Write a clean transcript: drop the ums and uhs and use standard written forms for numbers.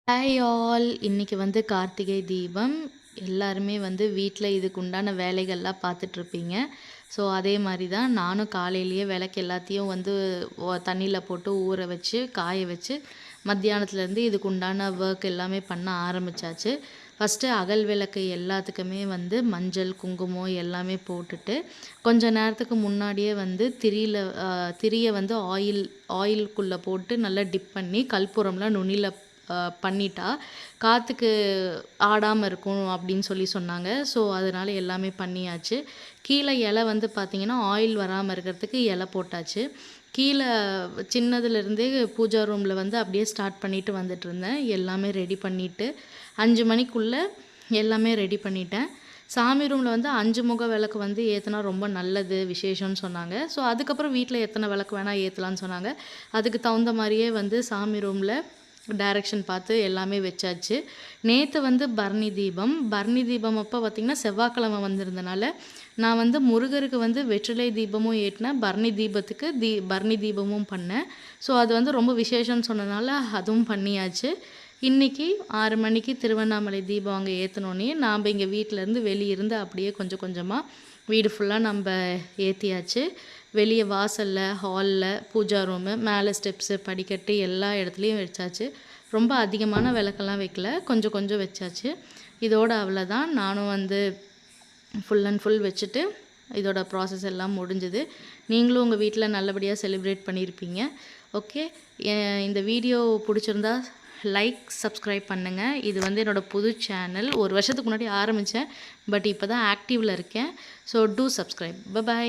Hi all! இன்னைக்கு வந்து கார்த்திகை தீபம். எல்லாருமே வந்து வீட்ல இதுக்கு உண்டான வேலைகள்லாம் பார்த்துட்ருப்பீங்க. ஸோ அதே மாரி தான் நானும் காலையிலேயே விளக்கு எல்லாத்தையும் வந்து தண்ணீல போட்டு ஊற வச்சு, காய வச்சு, மத்தியானத்துலேருந்து இதுக்கு உண்டான ஒர்க் எல்லாமே பண்ண ஆரம்பிச்சாச்சு. ஃபஸ்ட்டு அகல் விளக்கு எல்லாத்துக்குமே வந்து மஞ்சள், குங்குமம் எல்லாமே போட்டுட்டு, கொஞ்ச நேரத்துக்கு முன்னாடியே வந்து திரிய வந்து ஆயிலுக்குள்ள போட்டு நல்லா டிப் பண்ணி, கற்பூரம்லாம் நுனியில பண்ணிட்டா காற்றுக்கு ஆடாமல் இருக்கும் அப்படின்னு சொன்னாங்க. ஸோ அதனால எல்லாமே பண்ணியாச்சு. கீழே இலை வந்து பார்த்திங்கன்னா ஆயில் வராமல் இருக்கிறதுக்கு இலை போட்டாச்சு. கீழே சின்னதுலேருந்தே பூஜா ரூமில் வந்து அப்படியே ஸ்டார்ட் பண்ணிட்டு வந்துட்டுருந்தேன். எல்லாமே ரெடி பண்ணிவிட்டு 5 மணிக்குள்ளே எல்லாமே ரெடி பண்ணிட்டேன். சாமி ரூமில் வந்து 5 முக விளக்கு வந்து ஏற்றுனா ரொம்ப நல்லது விசேஷம்னு சொன்னாங்க. ஸோ அதுக்கப்புறம் வீட்டில் எத்தனை விளக்கு வேணால் ஏற்றலான்னு சொன்னாங்க. அதுக்கு தகுந்த மாதிரியே வந்து சாமி ரூமில் டைரக்ஷன் பார்த்து எல்லாமே வச்சாச்சு. நேற்று வந்து பரணி தீபம் அப்போ பார்த்திங்கன்னா செவ்வாய்க்கிழமை வந்திருந்தனால நான் வந்து முருகருக்கு வந்து வெற்றிலை தீபமும் ஏற்றினேன், பரணி தீபத்துக்கு பரணி தீபமும் பண்ணேன். ஸோ அது வந்து ரொம்ப விசேஷம்னு சொன்னனால அதுவும் பண்ணியாச்சு. இன்றைக்கி 6 மணிக்கு திருவண்ணாமலை தீபம் அங்கே ஏற்றினோன்னே நாம் இங்கே வீட்டிலேருந்து வெளியிருந்து அப்படியே கொஞ்சம் கொஞ்சமாக வீடு ஃபுல்லாக நம்ம ஏற்றியாச்சு. வெளியே வாசலில், ஹாலில், பூஜா ரூமு, மேலே ஸ்டெப்ஸு, படிக்கட்டு எல்லா இடத்துலையும் வச்சாச்சு. ரொம்ப அதிகமான விளக்கெல்லாம் வைக்கல, கொஞ்சம் கொஞ்சம் வச்சாச்சு. இதோட அவ்வளோதான். நானும் வந்து ஃபுல் அண்ட் ஃபுல் வச்சுட்டு இதோட ப்ராசஸ் எல்லாம் முடிஞ்சுது. நீங்களும் உங்கள் வீட்டில் நல்லபடியாக செலிப்ரேட் பண்ணியிருப்பீங்க. ஓகே, இந்த வீடியோ பிடிச்சிருந்தா லைக், சப்ஸ்கிரைப் பண்ணுங்கள். இது வந்து என்னோடய புது சேனல். 1 வருஷத்துக்கு முன்னாடி ஆரம்பித்தேன், பட் இப்போ தான் ஆக்டிவில் இருக்கேன். So two subscribe. பை.